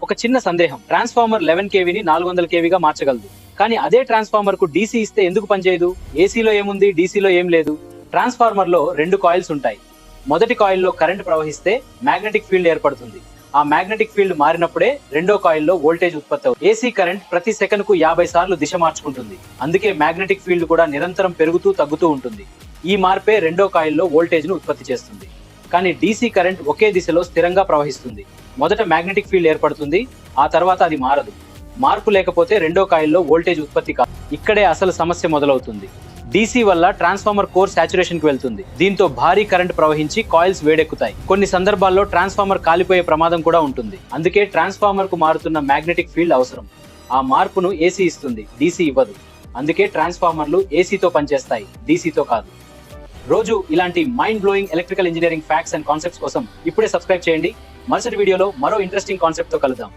ఒక చిన్న సందేహం, ట్రాన్స్ఫార్మర్ 11 కేవీని 400 కేవీగా మార్చగలదు. కానీ అదే ట్రాన్స్ఫార్మర్ కు డీసీ ఇస్తే ఎందుకు పనిచేయదు? ఏసీలో ఏముంది, డీసీలో ఏం లేదు? ట్రాన్స్ఫార్మర్ లో 2 కాయిల్స్ ఉంటాయి. మొదటి కాయిల్లో కరెంట్ ప్రవహిస్తే మ్యాగ్నెటిక్ ఫీల్డ్ ఏర్పడుతుంది. ఆ మ్యాగ్నెటిక్ ఫీల్డ్ మారినప్పుడే రెండో కాయిల్లో వోల్టేజ్ ఉత్పత్తి అవుతుంది. ఏసీ కరెంట్ ప్రతి సెకనుకు 50 సార్లు దిశ మార్చుకుంటుంది. అందుకే మ్యాగ్నెటిక్ ఫీల్డ్ కూడా నిరంతరం పెరుగుతూ తగ్గుతూ ఉంటుంది. ఈ మార్పే రెండో కాయిల్లో వోల్టేజ్ ను ఉత్పత్తి చేస్తుంది. కానీ డీసీ కరెంట్ ఒకే దిశలో స్థిరంగా ప్రవహిస్తుంది. మొదట మ్యాగ్నెటిక్ ఫీల్డ్ ఏర్పడుతుంది, ఆ తర్వాత అది మారదు. మార్పు లేకపోతే రెండో కాయిల్లో వోల్టేజ్ ఉత్పత్తి కాదు. ఇక్కడే అసలు సమస్య మొదలవుతుంది. డీసీ వల్ల ట్రాన్స్ఫార్మర్ కోర్ సాచురేషన్ కి వెళ్తుంది. దీంతో భారీ కరెంట్ ప్రవహించి కాయిల్స్ వేడెక్కుతాయి. కొన్ని సందర్భాల్లో ట్రాన్స్ఫార్మర్ కాలిపోయే ప్రమాదం కూడా ఉంటుంది. అందుకే ట్రాన్స్ఫార్మర్ కు మారుతున్న మ్యాగ్నెటిక్ ఫీల్డ్ అవసరం. ఆ మార్పును ఏసీ ఇస్తుంది, డీసీ ఇవ్వదు. అందుకే ట్రాన్స్ఫార్మర్లు ఏసీతో పనిచేస్తాయి, డీసీతో కాదు. రోజు ఇలాంటి mind blowing electrical engineering facts and concepts కోసం ఇప్పుడే సబ్స్క్రైబ్ చేయండి. మరుసటి వీడియోలో మరో ఇంట్రెస్టింగ్ కాన్సెప్ట్ తో కలుద్దాం.